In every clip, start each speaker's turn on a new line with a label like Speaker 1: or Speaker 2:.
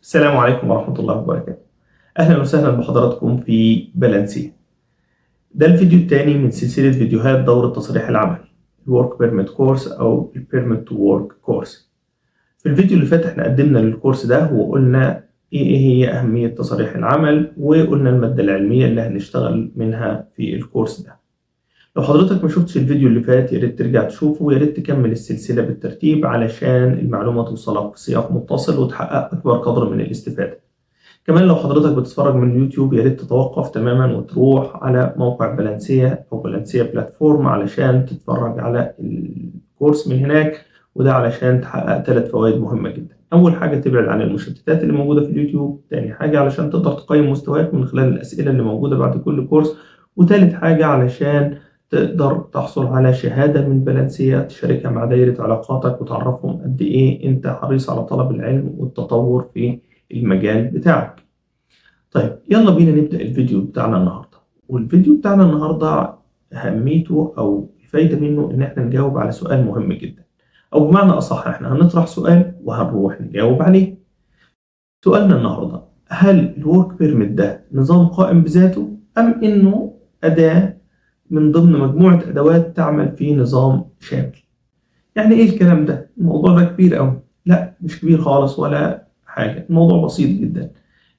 Speaker 1: السلام عليكم ورحمة الله وبركاته. أهلا وسهلا بحضراتكم في بلانسيا. ده الفيديو الثاني من سلسلة فيديوهات دورة تصريح العمل Work Permit Course أو Permit to Work Course. في الفيديو اللي فات احنا قدمنا للكورس ده وقلنا ايه هي أهمية تصريح العمل، وقلنا المادة العلمية اللي هنشتغل منها في الكورس ده. لو حضرتك ما شفتش الفيديو اللي فات يا ريت ترجع تشوفه، ويا ريت تكمل السلسلة بالترتيب علشان المعلومة توصلك في سياق متصل وتحقق أكبر قدر من الاستفادة. كمان لو حضرتك بتتفرج من اليوتيوب يا ريت تتوقف تماما وتروح على موقع بلانسيا أو بلانسيا بلاتفورم علشان تتفرج على الكورس من هناك، وده علشان تحقق 3 فوائد مهمة جدا. أول حاجة تبعد عن المشتتات اللي موجودة في اليوتيوب، تاني حاجة علشان تقدر تقيم مستواك من خلال الأسئلة اللي موجودة بعد كل كورس، وتالت حاجة علشان تقدر تحصل على شهادة من بلانسيا تشاركها مع دايرة علاقاتك وتعرفهم قد إيه أنت حريص على طلب العلم والتطور في المجال بتاعك. طيب يلا بينا نبدأ الفيديو بتاعنا النهاردة. والفيديو بتاعنا النهاردة أهميته أو الفايدة منه إن إحنا نجاوب على سؤال مهم جدا، أو بمعنى أصح إحنا هنطرح سؤال وهنروح نجاوب عليه. سؤالنا النهاردة: هل الورك بيرميت ده نظام قائم بذاته أم إنه أداة من ضمن مجموعة أدوات تعمل في نظام شامل؟ يعني إيه الكلام ده؟ الموضوع ده كبير أوي؟ لا مش كبير خالص ولا حاجة، الموضوع بسيط جدا.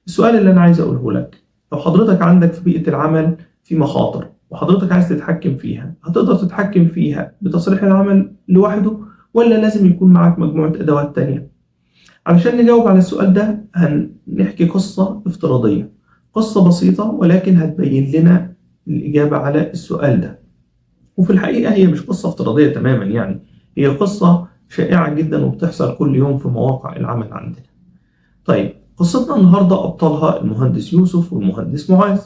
Speaker 1: السؤال اللي أنا عايز أقوله لك: لو حضرتك عندك في بيئة العمل في مخاطر وحضرتك عايز تتحكم فيها، هتقدر تتحكم فيها بتصريح العمل لوحده ولا لازم يكون معاك مجموعة أدوات تانية؟ علشان نجاوب على السؤال ده هنحكي قصة افتراضية، قصة بسيطة ولكن هتبين لنا الإجابة على السؤال ده. وفي الحقيقة هي مش قصة افتراضية تماما، يعني هي قصة شائعة جدا وبتحصل كل يوم في مواقع العمل عندنا. طيب قصتنا النهاردة أبطالها المهندس يوسف والمهندس معاذ.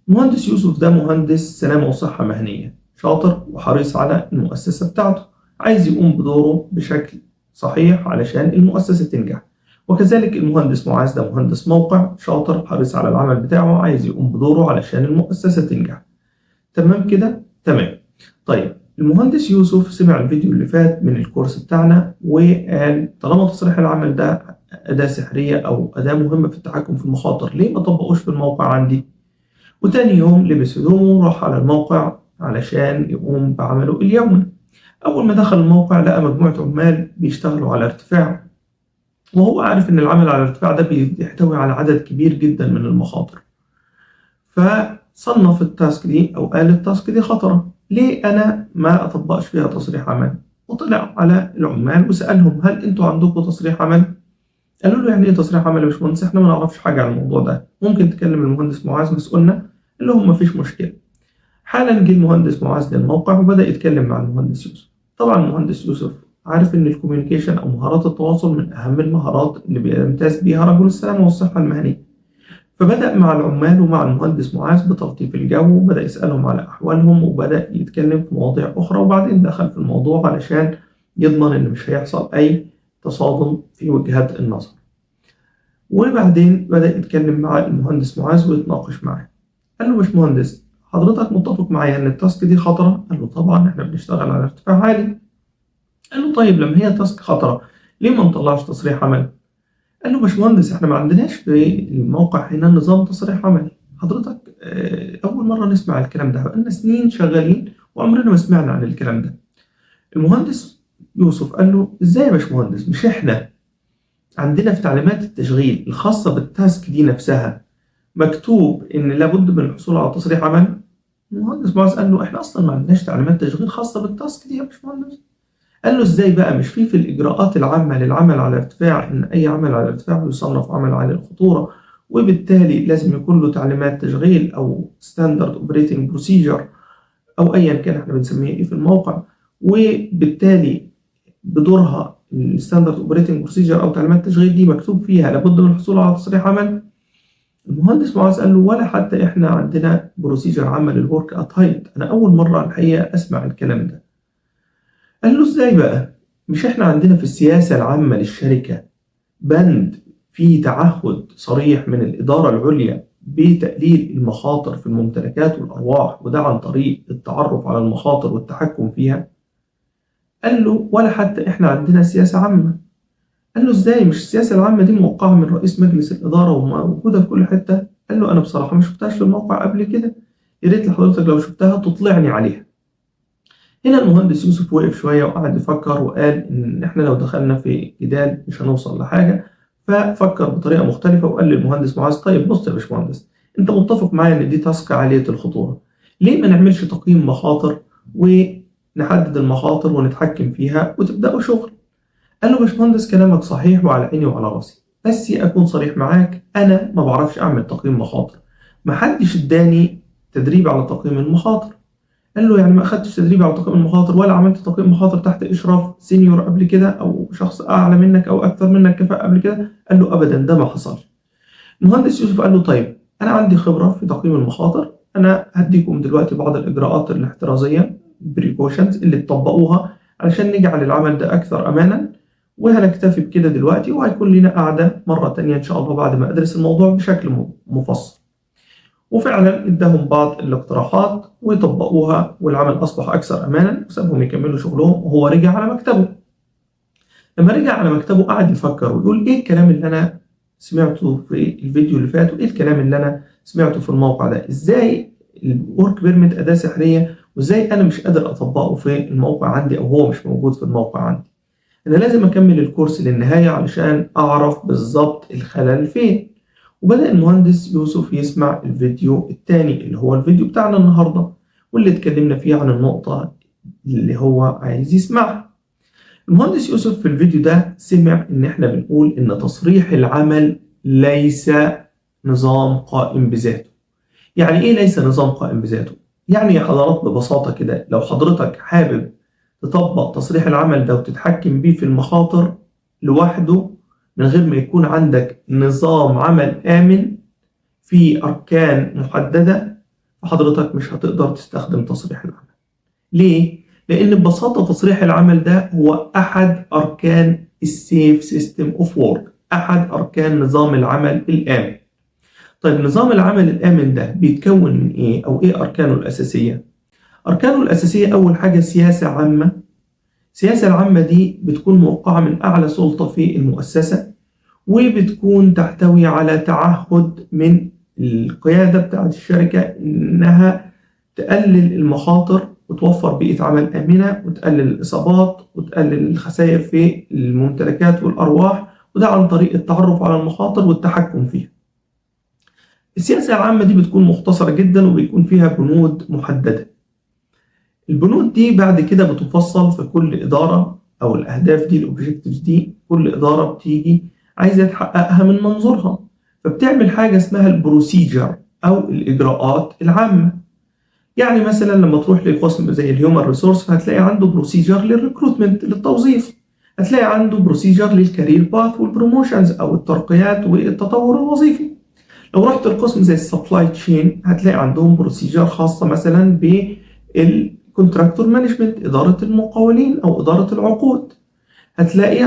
Speaker 1: المهندس يوسف ده مهندس سلامة وصحة مهنية شاطر وحريص على المؤسسة بتاعته، عايز يقوم بدوره بشكل صحيح علشان المؤسسة تنجح. وكذلك المهندس معاذ ده مهندس موقع شاطر حريص على العمل بتاعه، عايز يقوم بدوره علشان المؤسسة تنجح. تمام كده؟ تمام. طيب المهندس يوسف سمع الفيديو اللي فات من الكورس بتاعنا وقال طالما تصريح العمل ده أداة سحرية أو أداة مهمة في التحكم في المخاطر، ليه ما طبقوش في الموقع عندي؟ وتاني يوم لبس هدومه وراح على الموقع علشان يقوم بعمله اليومي. أول ما دخل الموقع لقى مجموعة عمال بيشتغلوا على ارتفاع، وهو عارف إن العمل على الارتفاع ده بيحتوي على عدد كبير جدا من المخاطر. فصنف التاسك دي أو قال التاسك دي خطرة، ليه أنا ما أطبقش فيها تصريح عمل؟ وطلع على العمال وسألهم: هل أنتوا عندكم تصريح عمل؟ قالوا له: يعني إيه تصريح عمل يا باشمهندس؟ إحنا ما نعرفش حاجة عن الموضوع ده، ممكن تكلم المهندس معاذ مسؤولنا؟ قال لهم: مفيش مشكلة. حالا جه المهندس معاذ للموقع وبدأ يتكلم مع المهندس يوسف. طبعا المهندس يوسف عارف إن الكوميونيكيشن أو مهارات التواصل من أهم المهارات اللي بيمتاز بيها رجل السلامة والصحة المهنية. فبدأ مع العمال ومع المهندس معاذ بتلطيف الجو، وبدأ يسألهم على أحوالهم وبدأ يتكلم في مواضيع أخرى، وبعدين دخل في الموضوع علشان يضمن إن مش هيحصل أي تصادم في وجهات النظر. وبعدين بدأ يتكلم مع المهندس معاذ ويتناقش معاه. قال له: باشمهندس حضرتك متفق معايا إن التاسك دي خطرة؟ قال له: طبعا إحنا بنشتغل على ارتفاع عالي. قال له: طيب لما هي تاسك خطرة ليه ما نطلعش تصريح عمل؟ قال له: باشمهندس احنا ما عندناش في الموقع هنا نظام تصريح عمل، حضرتك أول مرة نسمع الكلام ده، بقالنا سنين شغالين وعمرنا ما سمعنا عن الكلام ده. المهندس يوسف قال له: إزاي يا باشمهندس؟ مش احنا عندنا في تعليمات التشغيل الخاصة بالتاسك دي نفسها مكتوب إن لابد من الحصول على تصريح عمل؟ المهندس معاذ قال له: احنا أصلا ما عندناش تعليمات تشغيل خاصة بالتاسك دي يا باشمهندس. قال له: ازاي بقى؟ مش في الإجراءات العامة للعمل على ارتفاع إن أي عمل على ارتفاع يصنف عمل عالي الخطورة، وبالتالي لازم يكون له تعليمات تشغيل أو ستاندرد اوبريتنج بروسيجر أو أيا كان احنا بنسميه إيه في الموقع، وبالتالي بدورها الستاندرد اوبريتنج بروسيجر أو تعليمات التشغيل دي مكتوب فيها لابد من الحصول على تصريح عمل. المهندس معاذ قال له: ولا حتى احنا عندنا بروسيجر عامة للورك ات هايت، أنا أول مرة الحقيقة أسمع الكلام ده. قال له: ازاي بقى؟ مش احنا عندنا في السياسة العامة للشركة بند فيه تعهد صريح من الإدارة العليا بتقليل المخاطر في الممتلكات والأرواح، وده عن طريق التعرف على المخاطر والتحكم فيها؟ قال له: ولا حتى احنا عندنا سياسة عامة. قال له ازاي؟ مش السياسة العامة دي موقعة من رئيس مجلس الإدارة وموجودة في كل حتة؟ قال له أنا بصراحة ما شفتهاش في الموقع قبل كده، يا ريت لحضرتك لو شفتها تطلعني عليها. هنا المهندس يوسف وقف شوية وقعد يفكر وقال إن إحنا لو دخلنا في جدال مش هنوصل لحاجة، ففكر بطريقة مختلفة وقال للمهندس معاذ طيب بص يا باشمهندس، أنت متفق معايا إن دي تاسك عالية الخطورة، ليه ما نعملش تقييم مخاطر ونحدد المخاطر ونتحكم فيها وتبدأوا شغل؟ قال له باشمهندس كلامك صحيح وعلى عيني وعلى راسي، بس أكون صريح معاك أنا ما بعرفش أعمل تقييم مخاطر، محدش اداني تدريب على تقييم المخاطر. قال له يعني ما أخدتش تدريب على تقييم المخاطر ولا عملت تقييم مخاطر تحت إشراف سينيور قبل كده أو شخص أعلى منك أو أكثر منك كفاءة قبل كده؟ قال له أبدا ده ما حصلش. المهندس يوسف قال له طيب أنا عندي خبرة في تقييم المخاطر، أنا هديكم دلوقتي بعض الإجراءات الاحترازية بريكوشنز اللي تطبقوها علشان نجعل العمل ده أكثر أمانا، وهنكتفي بكده دلوقتي وهيكون لنا قعدة مرة تانية إن شاء الله بعد ما أدرس الموضوع بشكل مفصل. وفعلا اداهم بعض الاقتراحات وطبقوها والعمل أصبح أكثر أمانا وسابهم يكملوا شغلهم وهو رجع على مكتبه. لما رجع على مكتبه قعد يفكر ويقول إيه الكلام اللي أنا سمعته في الفيديو اللي فات وإيه الكلام اللي أنا سمعته في الموقع ده؟ إزاي الورك بيرميت أداة سحرية وإزاي أنا مش قادر أطبقه في الموقع عندي أو هو مش موجود في الموقع عندي؟ أنا لازم أكمل الكورس للنهاية علشان أعرف بالظبط الخلل فين. وبدأ المهندس يوسف يسمع الفيديو التاني اللي هو الفيديو بتاعنا النهاردة واللي اتكلمنا فيه عن النقطة اللي هو عايز يسمعها. المهندس يوسف في الفيديو ده سمع إن إحنا بنقول إن تصريح العمل ليس نظام قائم بذاته. يعني إيه ليس نظام قائم بذاته؟ يعني يا حضرات ببساطة كده لو حضرتك حابب تطبق تصريح العمل ده وتتحكم بيه في المخاطر لوحده من غير ما يكون عندك نظام عمل آمن في أركان محددة، فحضرتك مش هتقدر تستخدم تصريح العمل. ليه؟ لأن ببساطة تصريح العمل ده هو أحد أركان السيف سيستم أوف وورك، أحد أركان نظام العمل الآمن. طيب نظام العمل الآمن ده بيتكون من إيه؟ أو إيه أركانه الأساسية؟ أركانه الأساسية أول حاجة سياسة عامة. السياسة العامة دي بتكون موقعة من أعلى سلطة في المؤسسة وبتكون تحتوي على تعهد من القيادة بتاعت الشركة إنها تقلل المخاطر وتوفر بيئة عمل آمنة وتقلل الإصابات وتقلل الخسائر في الممتلكات والأرواح، وده عن طريق التعرف على المخاطر والتحكم فيها. السياسة العامة دي بتكون مختصرة جدا وبيكون فيها بنود محددة. البنود دي بعد كده بتفصل في كل إدارة أو الأهداف دي الأوبجيكتيفز دي كل إدارة بتيجي عايزة تحققها من منظورها، فبتعمل حاجة اسمها البروسيجر أو الإجراءات العامة. يعني مثلا لما تروح لقسم زي الهيومن ريسورس فهتلاقي عنده بروسيجر للريكروتمنت للتوظيف، هتلاقي عنده بروسيجر للكارير باث والبروموشنز أو الترقيات والتطور الوظيفي. لو رحت القسم زي السبلاي تشين هتلاقي عندهم بروسيجر خاصة مثلا بالكونتراكتور مانجمنت إدارة المقاولين أو إدارة العقود. هتلاقي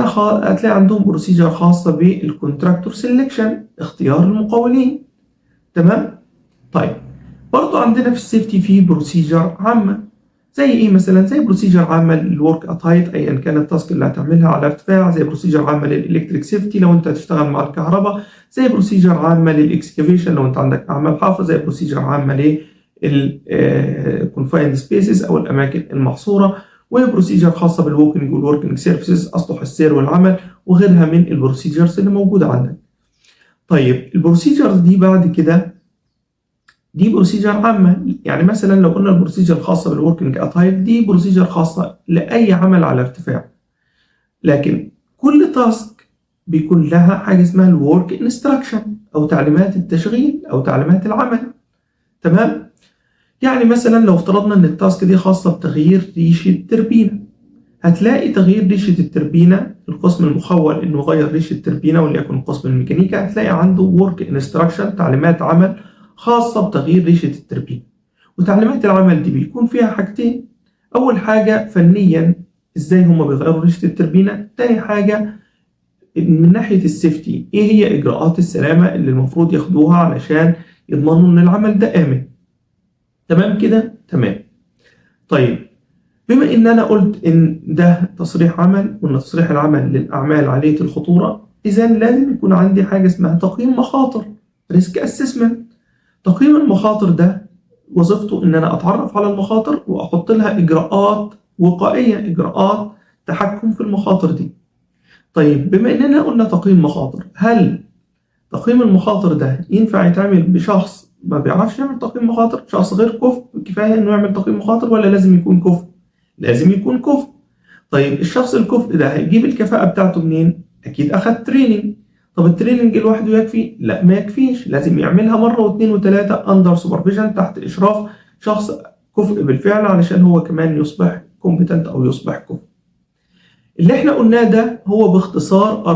Speaker 1: عندهم بروسيجر خاصة بالكونتراكتور سيلكشن اختيار المقاولين. تمام؟ طيب برضو عندنا في السيفتي في بروسيجر عامة زي ايه مثلا؟ زي بروسيجر عامة للورك ات هايت ايا كان التاسك اللي هتعملها على ارتفاع، زي بروسيجر عامة للالكتريك سيفتي لو انت هتشتغل مع الكهرباء، زي بروسيجر عامة للاكسكافيشن لو انت عندك اعمال حافة، زي بروسيجر عامة للكونفايند سبيسز او الاماكن المحصورة، وبروسيجر خاصة بالووكينج والوركينج سيرفيسز اسطح السير والعمل وغيرها من البروسيجرز اللي موجودة عندك. طيب البروسيجرز دي بعد كده دي بروسيجر عامة. يعني مثلا لو قلنا البروسيجر الخاصة بالوركينج ات هايت دي بروسيجر خاصة لأي عمل على ارتفاع، لكن كل تاسك بيكون لها حاجة اسمها الورك انستراكشن أو تعليمات التشغيل أو تعليمات العمل. تمام؟ يعني مثلا لو افترضنا إن التاسك دي خاصة بتغيير ريشة تربينة، هتلاقي تغيير ريشة التربينة القسم المخول إنه يغير ريشة التربينة وليكن قسم الميكانيكا هتلاقي عنده ورك انستراكشن تعليمات عمل خاصة بتغيير ريشة التربينة. وتعليمات العمل دي بيكون فيها حاجتين، أول حاجة فنيا إزاي هما بيغيروا ريشة التربينة، تاني حاجة من ناحية السيفتي إيه هي إجراءات السلامة اللي المفروض ياخدوها علشان يضمنوا إن العمل ده آمن. تمام كده؟ تمام. طيب بما إن أنا قلت إن ده تصريح عمل وإن تصريح العمل للأعمال عالية الخطورة، إذا لازم يكون عندي حاجة اسمها تقييم مخاطر ريسك أسسمنت. تقييم المخاطر ده وظيفته إن أنا أتعرف على المخاطر وأحط لها إجراءات وقائية، إجراءات تحكم في المخاطر دي. طيب بما إننا قلنا تقييم مخاطر، هل تقييم المخاطر ده ينفع يتعمل بشخص ما بيعرفش يعمل تقييم مخاطر، شخص غير كفء كفاية إنه يعمل تقييم مخاطر، ولا لازم يكون كفء؟ لازم يكون كفء. طيب الشخص الكفء ده هيجيب الكفاءة بتاعته منين؟ أكيد أخد تريننج. طب التريننج لوحده يكفي؟ لا ما يكفيش، لازم يعملها مرة واثنين وثلاثة أندر سوبرفيجن، تحت إشراف شخص كفء بالفعل، علشان هو كمان يصبح كومبتنت أو يصبح كفء. اللي احنا قلناه ده هو باختصار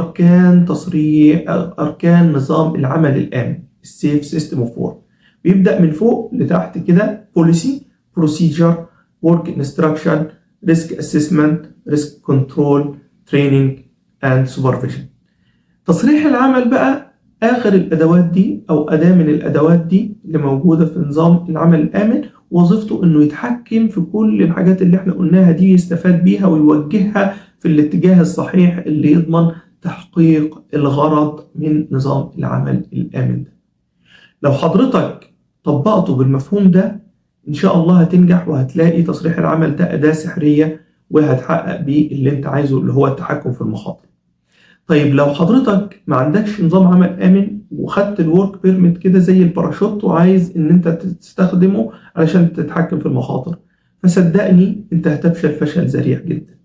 Speaker 1: أركان نظام العمل الآمن، السيف سيستم اوف وورك. بيبدأ من فوق لتحت كده: بوليسي، بروسيجر، ورك انستراكشن، ريسك اسسمنت، ريسك كنترول، تريننج اند سوبرفيجن. تصريح العمل بقى آخر الأدوات دي أو أداة من الأدوات دي اللي موجودة في نظام العمل الآمن، وظيفته إنه يتحكم في كل الحاجات اللي احنا قلناها دي، يستفاد بيها ويوجهها في الاتجاه الصحيح اللي يضمن تحقيق الغرض من نظام العمل الآمن ده. لو حضرتك طبقته بالمفهوم ده إن شاء الله هتنجح، وهتلاقي تصريح العمل ده أداة سحرية وهتحقق بيه اللي انت عايزه، اللي هو التحكم في المخاطر. طيب لو حضرتك ما عندكش نظام عمل آمن وخدت الورك بيرميت كده زي الباراشوت وعايز إن أنت تستخدمه علشان تتحكم في المخاطر، فصدقني أنت هتفشل فشل ذريع جدا.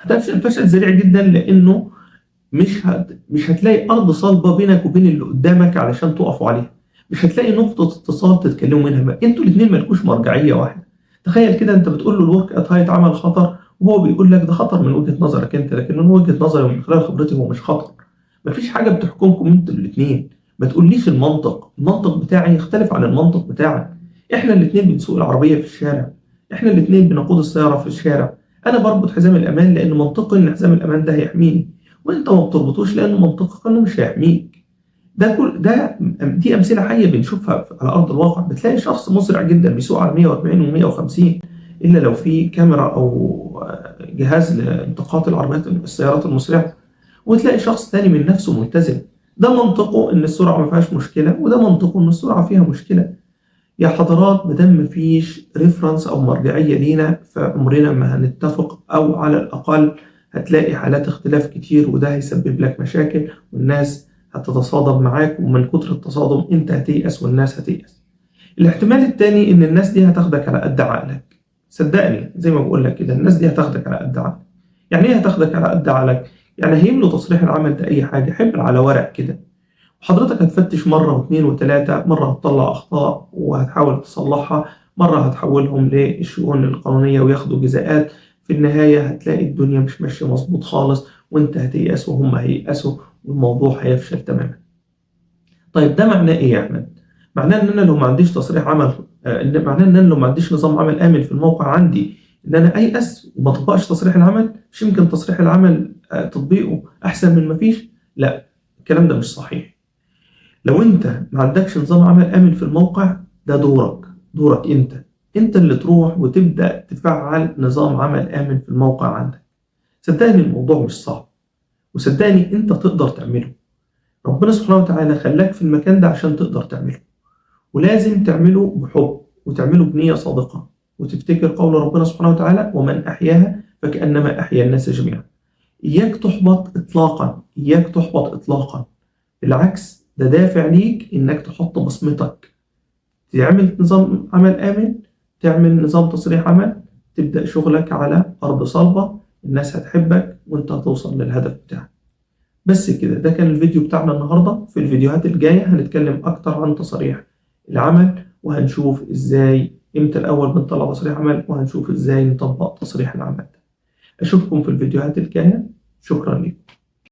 Speaker 1: هتفشل فشل ذريع جدا، لأنه مش هتلاقي أرض صلبة بينك وبين اللي قدامك علشان تقفوا عليها. مش هتلاقي نقطة اتصال تتكلموا منها بقى. أنتوا الاتنين مالكوش مرجعية واحدة. تخيل كده أنت بتقول له الورك أت هايت عمل خطر، وهو بيقول لك ده خطر من وجهة نظرك انت، لكن من وجهة نظري ومن خلال خبرتي هو مش خطر. مفيش حاجة بتحكمكم انتوا الاثنين. ما تقوليش المنطق بتاعي يختلف عن المنطق بتاعك. احنا الاثنين بنسوق العربية في الشارع، احنا الاثنين بنقود السيارة في الشارع. انا بربط حزام الامان لان منطقي ان حزام الامان ده هيحميني، وانت ما بتربطوش لان منطقك انه مش هيحميك. دي امثله حيه بنشوفها على ارض الواقع. بتلاقي شخص مسرع جدا بيسوق على 140 و150 الا لو في كاميرا او جهاز لالتقاط العربيات السيارات المسرعه، وتلاقي شخص تاني من نفسه ملتزم. ده منطقه ان السرعه ما فيهاش مشكله، وده منطقه ان السرعه فيها مشكله. يا حضرات مادام مفيش ريفرنس او مرجعيه لينا، فعمرنا ما هنتفق، او على الاقل هتلاقي حالات اختلاف كتير، وده هيسبب لك مشاكل، والناس هتتصادم معاك، ومن كتر التصادم انت هتيأس والناس هتيأس. الاحتمال التاني ان الناس دي هتاخدك على قد عقلك. صدقني زي ما بقول لك كده، الناس دي هتاخدك على قد عقلك. يعني ايه هتاخدك على قد عقلك؟ يعني هيملوا تصريح العمل ده اي حاجه، حبر على ورق كده، وحضرتك هتفتش مره واثنين وثلاثه، مره هتطلع اخطاء وهتحاول تصلحها، مره هتحولهم للشؤون القانونيه وياخدوا جزاءات. في النهايه هتلاقي الدنيا مش ماشيه مظبوط خالص، وانت هتيأس وهم هييأسوا، والموضوع هيفشل تماما. طيب ده معناه ايه يا احمد؟ معناه ان انا لو ما عنديش تصريح عمل، معناه ان انا لو ما عنديش نظام عمل امن في الموقع عندي، ان انا ايأس وما اطبقش تصريح العمل؟ مش يمكن تصريح العمل تطبيقه احسن من ما فيش؟ لا، الكلام ده مش صحيح. لو انت ما عندكش نظام عمل امن في الموقع ده، دورك انت اللي تروح وتبدأ تفعل نظام عمل امن في الموقع عندك. صدقني الموضوع مش صعب، وصدقني انت تقدر تعمله. ربنا سبحانه وتعالى خلاك في المكان ده عشان تقدر تعمله، ولازم تعمله بحب وتعمله بنية صادقة، وتفتكر قول ربنا سبحانه وتعالى: ومن أحياها فكأنما أحيا الناس جميعا. إياك تحبط إطلاقا، إياك تحبط إطلاقا. بالعكس، ده دافع ليك إنك تحط بصمتك، تعمل نظام عمل آمن، تعمل نظام تصريح عمل، تبدأ شغلك على أرض صلبة. الناس هتحبك وإنت هتوصل للهدف بتاعك. بس كده، ده كان الفيديو بتاعنا النهاردة. في الفيديوهات الجاية هنتكلم أكتر عن تصاريح العمل، وهنشوف إزاي إمتى الأول بنطلع تصريح عمل، وهنشوف إزاي نطبق تصريح العمل. أشوفكم في الفيديوهات الجاية. شكرا لكم.